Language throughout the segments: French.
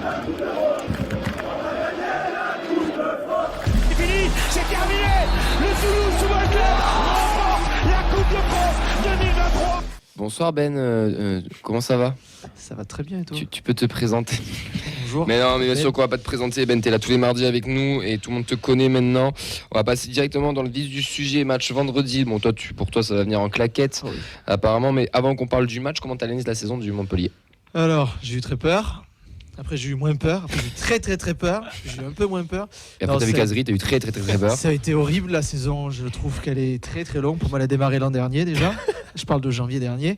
C'est fini, c'est terminé. Le Toulouse Football Club remporte la Coupe de France 2023. Bonsoir Ben, comment ça va? Ça va très bien et toi? Tu peux te présenter? Bonjour. Mais non, mais bien sûr qu'on va pas te présenter. Ben, t'es là tous les mardis avec nous et tout le monde te connaît maintenant. On va passer directement dans le vif du sujet. Match vendredi. Bon, toi, pour toi, ça va venir en claquette, oui, apparemment. Mais avant qu'on parle du match, comment t'analyses la saison du Montpellier? Alors, j'ai eu très peur. Après, j'ai eu moins peur. Après, j'ai eu très peur. J'ai eu un peu moins peur. Et après, t'as vu Kazri, t'as eu très peur. Ça a été horrible la saison. Je trouve qu'elle est très longue. Pour moi, elle a démarré l'an dernier déjà. Je parle de janvier dernier.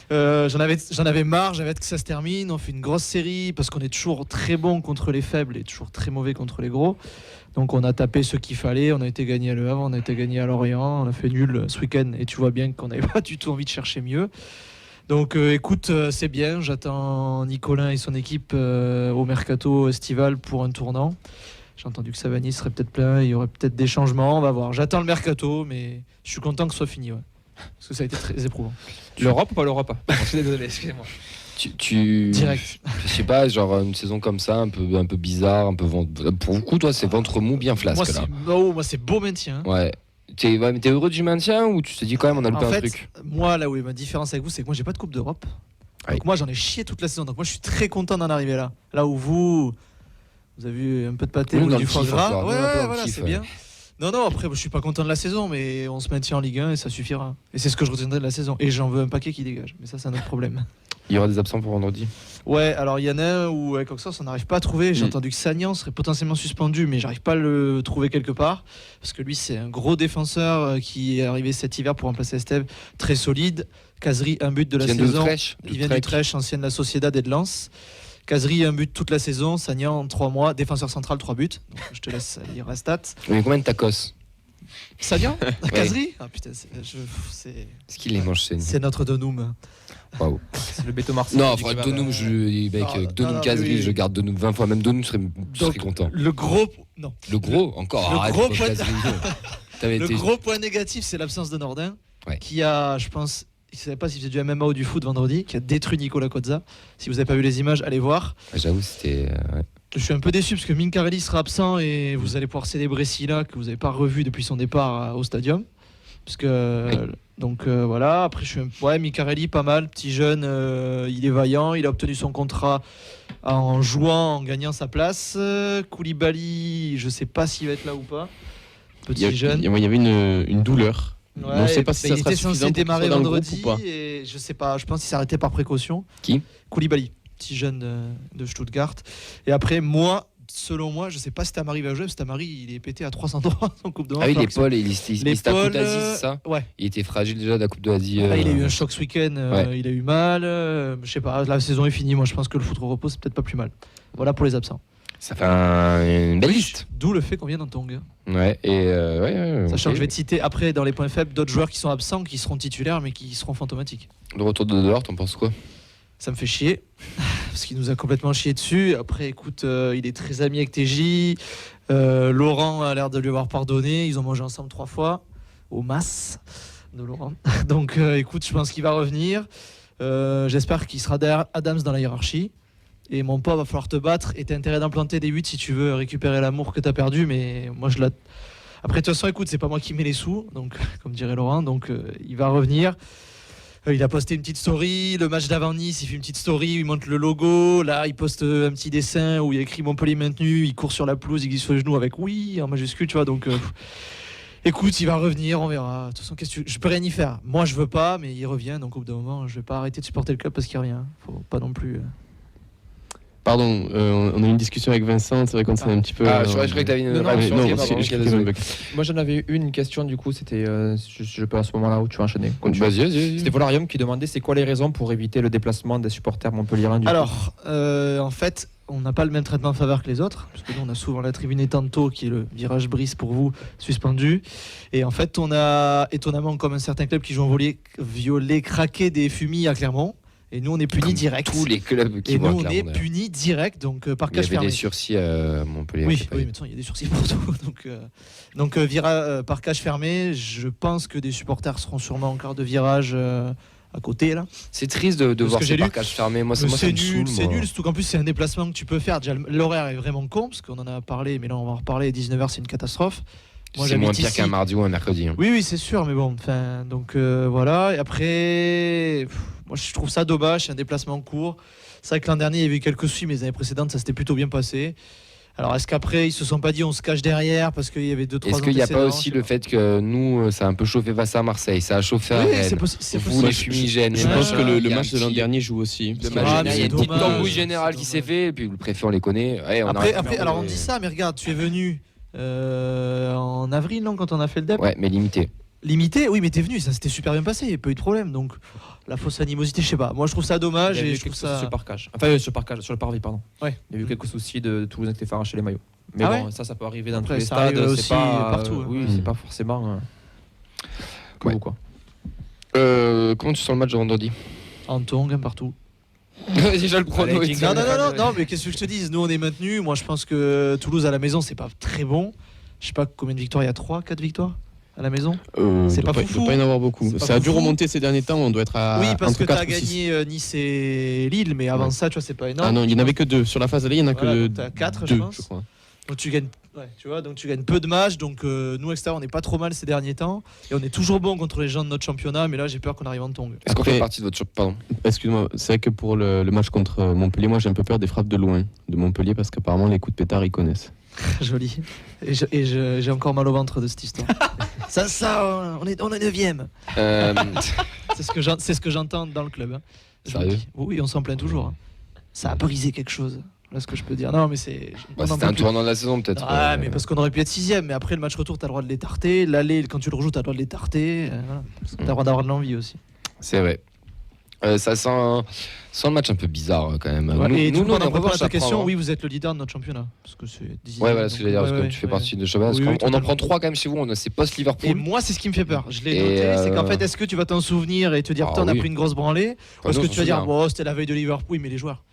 J'en avais marre, j'avais hâte que ça se termine. On fait une grosse série parce qu'on est toujours très bon contre les faibles et toujours très mauvais contre les gros. Donc on a tapé ce qu'il fallait. On a été gagné à Le Havre, on a été gagné à Lorient, on a fait nul ce week-end et tu vois bien qu'on n'avait pas du tout envie de chercher mieux. Donc écoute, c'est bien. J'attends Nicolas et son équipe au mercato estival pour un tournant. J'ai entendu que Savani serait peut-être plein, il y aurait peut-être des changements, on va voir. J'attends le mercato, mais je suis content que ce soit fini. Ouais. Parce que ça a été très éprouvant. L'Europe ou pas l'Europe? Je suis désolé, excusez-moi. Direct. Je sais pas, genre une saison comme ça, un peu bizarre, un peu pour beaucoup, toi, c'est ventre mou bien flasque là. Moi, c'est beau maintien. Ouais. T'es heureux du maintien ou tu te dis quand même on a loupé un truc? Moi, là où est ma différence avec vous, c'est que moi, j'ai pas de Coupe d'Europe. Oui. Donc moi, j'en ai chié toute la saison. Donc moi, je suis très content d'en arriver là. Là où vous avez eu un peu de pâté ou du foie gras. Ouais, voilà, c'est bien. Non, après, je suis pas content de la saison, mais on se maintient en Ligue 1 et ça suffira. Et c'est ce que je retiendrai de la saison. Et j'en veux un paquet qui dégage. Mais ça, c'est un autre problème. Il y aura des absents pour vendredi? Ouais, alors il y en a un où avec Oxford, on n'arrive pas à trouver. J'ai entendu que Sagnan serait potentiellement suspendu, mais j'arrive pas à le trouver quelque part. Parce que lui, c'est un gros défenseur qui est arrivé cet hiver pour remplacer Esteve. Très solide. Kazri, un but de la saison. Il vient d'Utrecht, ancienne de la Sociedad et de Lens. Kazri, un but toute la saison. Sagnan, en 3 mois. Défenseur central, 3 buts. Donc, je te laisse lire la stat. Mais combien de tacos? Sagnan? Kazri? Ah putain, c'est... Est-ce qu'il les mange? C'est notre Donoum. Waouh. C'est le béto Marseille. Non, Donoum, Donoum Kazri, je garde Donoum 20 fois. Même Donoum serait content. Le gros... Non. Le gros? Encore? Le gros point... Le gros point négatif, c'est l'absence de Nordin. Ouais. Qui a, je pense... Je ne savais pas s'il faisait du MMA ou du foot vendredi, qui a détruit Nicolas Cozza. Si vous n'avez pas vu les images, allez voir. J'avoue, c'était... Ouais. Je suis un peu déçu parce que Mincarelli sera absent et vous allez pouvoir célébrer Silla, que vous n'avez pas revu depuis son départ au Stadium. Parce que, oui. Donc voilà, après je suis Mincarelli, pas mal, petit jeune, il est vaillant, il a obtenu son contrat en jouant, en gagnant sa place. Koulibaly, je ne sais pas s'il va être là ou pas. Petit jeune. Il y avait une douleur. Ouais, on ne sait pas si ça sera suffisant. Il était censé démarrer vendredi et je sais pas, je pense qu'il s'est arrêté par précaution. Qui? Koulibaly, petit jeune de Stuttgart. Et après, selon moi, je sais pas si Tamari va jouer, parce que Tamari il est pété à 300 droits en Coupe de France. Ah oui, l'épaule, il était à Coupe d'Asie, c'est ça? Ouais. Il était fragile déjà de la Coupe d'Asie. Il a eu un choc ce week-end, il a eu mal. Je sais pas, la saison est finie. Moi, je pense que le foot au repos, c'est peut-être pas plus mal. Voilà pour les absents. Ça fait une belle liste. D'où le fait qu'on vient d'Antong. Ouais, sachant que je vais te citer après dans les points faibles d'autres joueurs qui sont absents, qui seront titulaires mais qui seront fantomatiques. Le retour de Delors, t'en penses quoi? Ça me fait chier parce qu'il nous a complètement chié dessus. Après, écoute, il est très ami avec TJ. Laurent a l'air de lui avoir pardonné. Ils ont mangé ensemble 3 fois au Mas de Laurent. Donc, écoute, je pense qu'il va revenir. J'espère qu'il sera derrière Adams dans la hiérarchie. Et mon pote, va falloir te battre et t'as intérêt d'implanter des 8 si tu veux récupérer l'amour que t'as perdu. Mais moi, Après, de toute façon, écoute, c'est pas moi qui mets les sous, donc, comme dirait Laurent. Donc, il va revenir. Il a posté une petite story. Le match d'avant-Nice, il fait une petite story où il montre le logo. Là, il poste un petit dessin où il y a écrit Montpellier maintenu. Il court sur la pelouse, il glisse sur les genoux avec oui en majuscule, tu vois. Donc, écoute, il va revenir, on verra. De toute façon, je peux rien y faire. Moi, je veux pas, mais il revient. Donc, au bout d'un moment, je vais pas arrêter de supporter le club parce qu'il revient. Faut pas non plus. Pardon, on a eu une discussion avec Vincent, c'est vrai qu'on s'est un petit peu... je croyais que tu avais une réaction. Moi j'en avais une question du coup, c'était, je peux à ce moment-là où tu vas enchaîner. Vas-y. C'était Volarium qui demandait c'est quoi les raisons pour éviter le déplacement des supporters montpelliérains. Alors, en fait, on n'a pas le même traitement de faveur que les autres, parce que nous on a souvent la tribune Etanto, qui est le virage Brice pour vous, suspendu. Et en fait, on a étonnamment, comme un certain club qui joue en violet craqué des fumis à Clermont. Et nous, on est punis direct. Tous les clubs qui et vont nous, on est punis direct, donc par cache fermée. Il y avait des sursis à Montpellier. Oui, mais de toute façon, il y a des sursis pour tout. Donc par cache fermée, je pense que des supporters seront sûrement en quart de virage à côté là. C'est triste de Parce voir que ces j'ai lu. parcages fermés. Moi, ça C'est me saoule. nul, c'est moi. nul, surtout qu'en plus c'est un déplacement que tu peux faire. Déjà l'horaire est vraiment con parce qu'on en a parlé, mais là on va en reparler. 19h c'est une catastrophe. Moi, C'est moins j'habite pire ici. qu'un mardi ou un mercredi. hein. Oui, c'est sûr, mais bon, enfin, donc voilà. Et après, moi je trouve ça dommage, c'est un déplacement court. C'est vrai que l'an dernier il y avait eu quelques soucis, mais les années précédentes ça s'était plutôt bien passé. Alors est-ce qu'après ils se sont pas dit on se cache derrière parce qu'il y avait 2-3 Est-ce qu'il n'y a pas antécédents, aussi je sais le fait que nous, ça a un peu chauffé face à Marseille, ça a chauffé à Oui, Rennes. c'est possible. Vous, les fumigènes. Je Ouais. pense que le il y a match un de l'an petit- dernier joue aussi. Parce Le que match, Ah, il y mais a c'est une petite dommage, tambouille c'est générale qui s'est dommage. fait, et puis le préfet on les connaît. Ouais, on a- Après, alors on dit ça, mais regarde, tu es venu en avril, non, quand on a fait le DEP. Ouais, mais limité. Limité, oui, mais t'es venu, ça s'était super bien passé, il n'y a pas eu de problème. Donc la fausse animosité, je sais pas. Moi je trouve ça dommage Il y a et eu je trouve quelques soucis ça. sur le parcage. Enfin, sur le parvis, pardon. Ouais. Il y a eu quelques soucis de Toulousain qui s'était fait arracher les maillots. Mais Ah bon, ouais ça peut arriver dans Après, tous les ça stades. arrive C'est aussi pas partout, hein. Oui, Ouais. c'est pas forcément. Que Ouais. vous, quoi. Comment tu sens le match de vendredi En tongue, partout. Déjà le prono. Allez, est- jingle. Non, mais qu'est-ce que je te dis? Nous on est maintenus. Moi je pense que Toulouse à la maison c'est pas très bon. Je sais pas combien de victoires il y a, 3-4 victoires à la maison. C'est pas Il foufou. doit pas y en avoir beaucoup. C'est pas Ça a dû foufou. remonter ces derniers temps, on doit être à Oui, parce entre que 4 t'as ou 6. gagné Nice et Lille, mais avant Ouais. ça, tu vois, c'est pas énorme. Ah non, il n'y en avait que 2. Sur la phase aller, il y en a Voilà, que donc t'as 4, je 2, pense. je crois. Donc tu gagnes, ouais, tu vois, donc tu gagnes peu de matchs. Donc nous extérieurs, on n'est pas trop mal ces derniers temps et on est toujours bon contre les gens de notre championnat. Mais là, j'ai peur qu'on arrive en tongue. Est-ce qu'on fait Après- partie de votre pardon. Excuse-moi, c'est vrai que pour le match contre Montpellier, moi j'ai un peu peur des frappes de loin de Montpellier parce qu'apparemment les coups de pétard ils connaissent. Joli. J'ai encore mal au ventre de cette histoire. on est 9ème. C'est ce que j'entends dans le club. hein. Je Sérieux vous le dis. Oui, on s'en plaint toujours. hein. Ça a brisé quelque chose. Là, ce que je peux dire. Non, mais c'est. Bah, on en c'était peut un plus. tournant de la saison peut-être. Ah, mais parce qu'on aurait pu être 6ème. Mais après le match retour, t'as le droit de l'étarter. L'aller, quand tu le rejoues, t'as le droit de l'étarter. Voilà. Parce que t'as le droit d'avoir de l'envie aussi. C'est vrai. Ça sent le match un peu bizarre quand même. Ouais, et nous, tout, on en a répondant à ta revanche question, prendre, hein. oui, vous êtes le leader de notre championnat. Parce que c'est 10e, Ouais, voilà ce que donc, j'allais dire, parce que ouais, tu fais ouais. partie de Chabas. Oui, oui, on en totalement. prend 3 quand même chez vous, c'est Et post-Liverpool. moi, c'est ce qui me fait peur. Je l'ai Et, noté. C'est qu'en euh, fait, est-ce que tu vas t'en souvenir et te dire, Ah putain, on a oui. pris une grosse branlée? Ou est-ce nous, que on tu s'en vas dire, souvient. bon, c'était la veille de Liverpool, oui, mais les joueurs.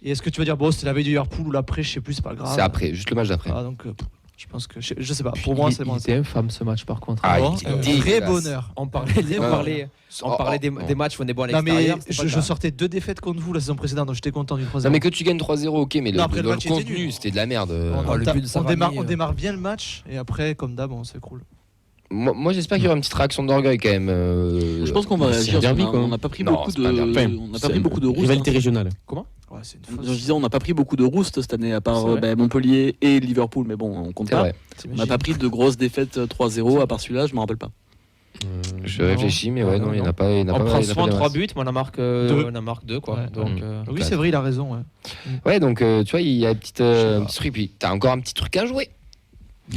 Et est-ce que tu vas dire, bon, c'était la veille de Liverpool ou l'après, je sais plus, c'est pas grave. C'est après, juste le match d'après. Ah, donc, je pense que. Je sais pas. Pour moi, c'est bon. C'était infâme ce match par contre. Ah, Bon, il était un vrai dégueulasse. bonheur. On parlait des matchs où on est bon à Non, mais l'extérieur. c'était pas le je cas. sortais 2 défaites contre vous la saison précédente, donc j'étais content du 3-0. Non mais que tu gagnes 3-0, ok, mais Non, après, le le match était contenu, nul. c'était de la merde. Oh, le but de Savani, on démarre bien le match et après, comme d'hab, on s'écroule. Moi, j'espère qu'il y aura une petite réaction d'orgueil quand même. Je pense qu'on va c'est réagir. un derby, parce qu'on quoi. On n'a pas pris Non, beaucoup c'est pas un derby. de. On n'a pas pris beaucoup de roustes. Rivalité hein. régionale. Ouais, c'est une Je fausse. disais, on n'a pas pris beaucoup de roustes cette année, à C'est part vrai. Montpellier et Liverpool, mais bon, on compte C'est pas. vrai. On n'a pas pris de grosses défaites 3-0, à part celui-là, je me rappelle pas. Je Non. réfléchis, mais ouais, non, il n'y en a pas. Il y en a On pas- prend il y en a pas souvent des 3 masses. buts, mais on en marque 2 quoi. Ouais. Donc, Oui, c'est vrai, il a raison. Ouais. Ouais, donc tu vois, il y a un petit truc. Puis t'as encore un petit truc à jouer.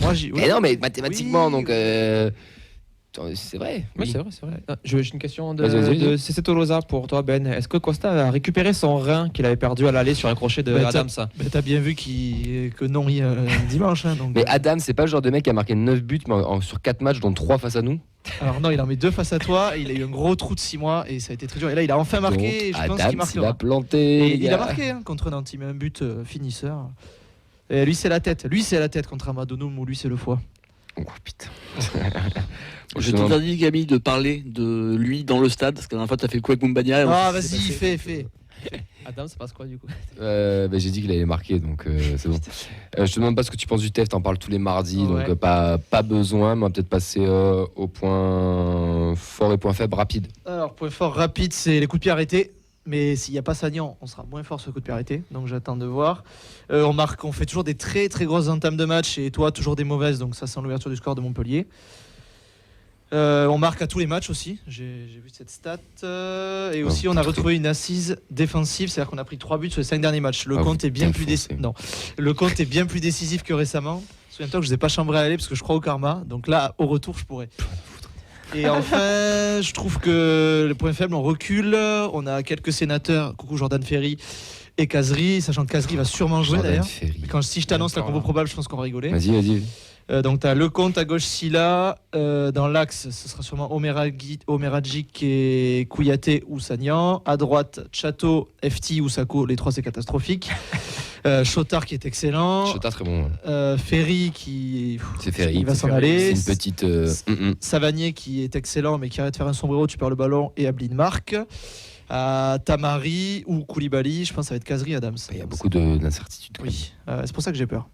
Moi, j'y. Mais non, mais mathématiquement, Oui, donc. oui. C'est vrai. Oui, oui. c'est vrai, c'est vrai. Ah, j'ai une question Vas-y. de CC Tolosa pour toi, Ben. Est-ce que Costa a récupéré son rein qu'il avait perdu à l'aller sur un crochet de Bah, Adams? Bah, t'as bien vu que non, il y a dimanche. Hein, donc, Mais Adam, c'est pas le genre de mec qui a marqué 9 buts mais sur 4 matchs, dont 3 face à nous. Alors non, il en met 2 face à toi. Et il a eu un gros trou de 6 mois et ça a été très dur. Et là, il a enfin marqué. Donc, Et je pense Adam, qu'il il marquera. a planté. Et les il a gars. marqué hein, contre Nantes. Il met un but finisseur. Et lui, c'est la tête. Lui, c'est la tête contre Amadounoum ou lui, c'est le foie. Oh putain. Je t'interdis, Camille, de parler de lui dans le stade, parce que la dernière fois, t'as fait le coup avec Moumbagna. Ah, vas-y, fais. Adam, ça passe quoi du coup? Bah, j'ai dit qu'il allait marquer, donc c'est bon. Je te demande pas ce que tu penses du TEF, t'en parles tous les mardis, Ouais. donc pas besoin, mais on va peut-être passer au point fort et point faible rapide. Alors, point fort rapide, c'est les coups de pied arrêtés. Mais s'il n'y a pas Sagnan, on sera moins fort sur le coup de pied arrêté. Donc j'attends de voir. On fait toujours des très très grosses entames de match et toi toujours des mauvaises. Donc ça sent l'ouverture du score de Montpellier. On marque à tous les matchs aussi. J'ai vu cette stat. Et aussi on a retrouvé une assise défensive, c'est-à-dire qu'on a pris 3 buts sur les 5 derniers matchs. Le Ah, compte vous est bien plus défoncez. Le compte est bien plus décisif que récemment. Souviens-toi que je ne vous ai pas chambré à aller parce que je crois au karma. Donc là, au retour, je pourrais. Et enfin, je trouve que le point faible, on recule. On a quelques sénateurs. Coucou Jordan Ferry et Kazri, sachant que Kazri va sûrement jouer Jordan d'ailleurs. Ferry. Si je t'annonce la combo probable, je pense qu'on va rigoler. Vas-y. Donc tu as Lecomte à gauche, Silla. Dans l'axe, ce sera sûrement Omeradjik et Kouyaté ou Sagnan. À droite, Chateau, FT ou Sako. Les trois, c'est catastrophique. Chotard qui est excellent. Chota très bon. Ferry qui C'est Ferry. il va c'est s'en Ferry. aller. C'est une petite. Savanier qui est excellent mais qui arrête de faire un sombrero, tu perds le ballon et Ablin marque. Tamari ou Koulibaly, je pense que ça va être Kazri Adams. Il y a beaucoup d'incertitudes. Oui, c'est pour ça que j'ai peur.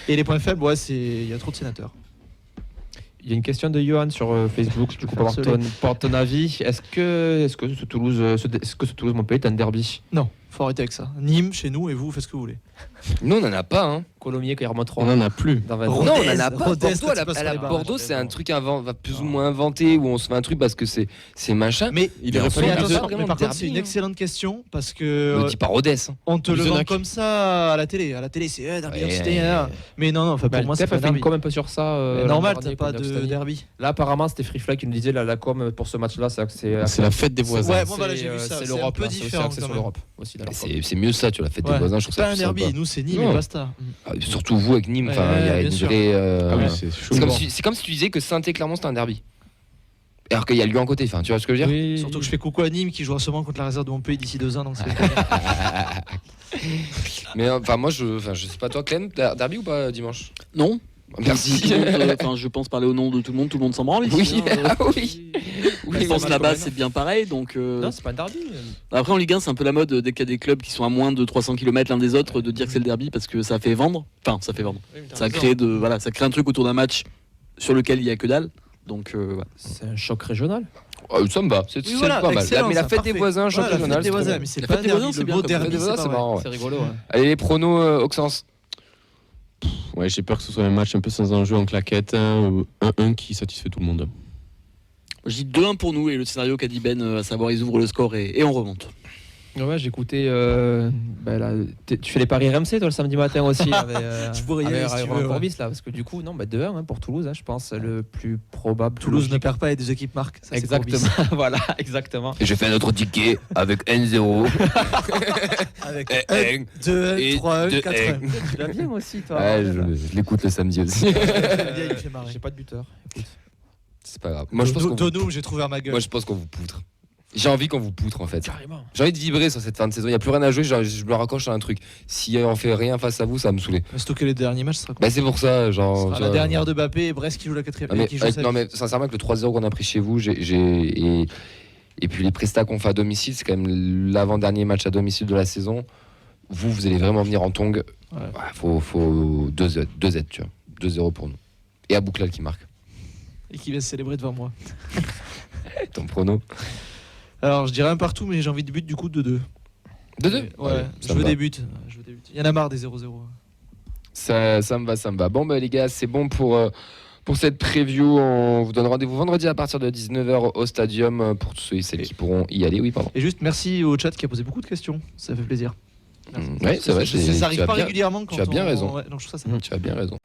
Et les points faibles, il y a trop de sénateurs. Il y a une question de Johan sur Facebook. Du coup, pour avoir ton avis, est-ce que ce Toulouse-Montpellier est un derby? Non, faut arrêter avec ça. Nîmes, chez nous, et vous faites ce que vous voulez. Nous, on n'en a pas. Hein. Colomiers qui remonte 3. On n'en a plus. Dans 20 Rodez, Non, on n'en a pas. Rodez, Bordeaux, quand tu passes sur les barrages. Bordeaux, c'est un truc plus ou moins inventé où on se fait un truc parce que c'est machin. Mais Il est Mais répondu. attention, pas vraiment mais par de contre, c'est une derby, hein. excellente question parce Ne que dis pas Rodez. Hein. on te le vend Luzenac. comme ça à la télé. À la télé, c'est derby Ouais. Occitanie, mais non, enfin, pour moi, c'est TEF pas a un fait une derby. com un peu sur ça. Mais normal, l'an t'as dernier pas contre de Occitanie. derby. Là, apparemment, c'était Free Fly qui nous disait la com pour ce match-là, C'est la fête des voisins. Ouais, bon, voilà, j'ai vu ça. C'est C'est un l'Europe. peu là, c'est aussi différent, axé quand sur même. l'Europe aussi. dans leur com. C'est mieux ça, tu l'as fait des Ouais. voisins. Je trouve C'est ça pas un plus derby, sympa. nous, c'est Nîmes Non. et basta. Surtout vous avec Nîmes, enfin, il y a bien une sûr. vraie. Ah oui, c'est chaud. C'est comme si tu disais que Saint-Étienne-Clermont c'était un derby. Alors qu'il y a Lyon à côté, enfin, tu vois ce que je veux dire? Oui. Surtout que je fais coucou à Nîmes qui jouera sûrement contre la réserve de Montpellier d'ici 2 ans. Donc c'est Mais enfin, moi, je sais pas toi, Clem, derby ou pas dimanche? Non. Merci. Tout le monde, enfin, je pense parler au nom de tout le monde s'en branle. ici, Oui, hein. ah oui. Je pense que là-bas c'est bien pareil. Donc, Non, c'est pas un derby. après en Ligue 1, c'est un peu la mode dès qu'il y a des clubs qui sont à moins de 300 km l'un des autres de dire que c'est le derby parce que ça fait vendre. Enfin, ça fait vendre. Ça crée ça crée un truc autour d'un match sur lequel il y a que dalle. Donc, voilà. C'est un choc régional. Ça me va, c'est voilà, pas mal. excellent, Mais la ça, fête des parfait. voisins, choc Ouais, la régional, fête des c'est trop voisins, bien. mais c'est La pas fête des derby, voisins, c'est le bien mot comme La fête derby, des voisins, c'est c'est pas marrant. vrai. C'est rigolo. Ouais. Allez, les pronos, Auxence. Ouais, j'ai peur que ce soit un match un peu sans enjeu en claquette, ou 1-1 qui satisfait tout le monde. Je dis 2-1 pour nous et le scénario qu'a dit Ben, à savoir ils ouvrent le score et on remonte. Ouais, j'ai écouté. Tu fais les paris RMC toi le samedi matin aussi avec, Tu pourrais y aller si tu veux, Courbis, là, parce que du coup, non, 2-1 pour Toulouse, je pense, le plus probable. Toulouse ne perd pas et des équipes marquent. Ça, c'est Exactement, voilà, exactement. Et j'ai fait un autre ticket avec N0. Courbis. Avec 1, 2, et 3, 2, 4. Tu l'as bien aussi, toi. Ouais, je l'écoute le samedi aussi. Il fait marrer. J'ai pas de buteur. Écoute. C'est pas grave. Moi, je pense qu'on Donum, j'ai trouvé à ma gueule. moi, je pense qu'on vous poutre. J'ai envie qu'on vous poutre en fait. Carrément. J'ai envie de vibrer sur cette fin de saison. Il n'y a plus rien à jouer. Je me raccroche à un truc. Si on fait rien face à vous, ça va me saouler. Surtout que les derniers matchs, ce sera quoi? Bah, c'est pour ça. Ce Genre, sera tu la vois. dernière de Mbappé et Brest qui joue la 4ème. Non mais, qui joue sa non, vie. mais sincèrement, avec le 3-0 qu'on a pris chez vous, et puis les prestats qu'on fait à domicile, c'est quand même l'avant-dernier match à domicile de la saison. Vous allez vraiment venir en tongue. Ouais. Ouais, faut 2-Z, tu vois. 2-0 pour nous. Et Abouklal qui marque. Et qui va se célébrer devant moi. Ton prono. Alors, je dirais un partout, mais j'ai envie de but du coup de 2. 2-2 Ouais, Allez, je ça veux me va. des buts. Il y en a marre des 0-0. Ça me va. Bon, bah, les gars, c'est bon pour cette preview. On vous donne rendez-vous vendredi à partir de 19h au Stadium pour tous ceux et celles qui pourront y aller. Oui, pardon. Et juste merci au chat qui a posé beaucoup de questions. Ça fait plaisir. Merci. Ouais, c'est vrai. Ça arrive tu as pas bien- régulièrement quand tu as bien raison. Ouais, donc je trouve ça Tu as bien raison.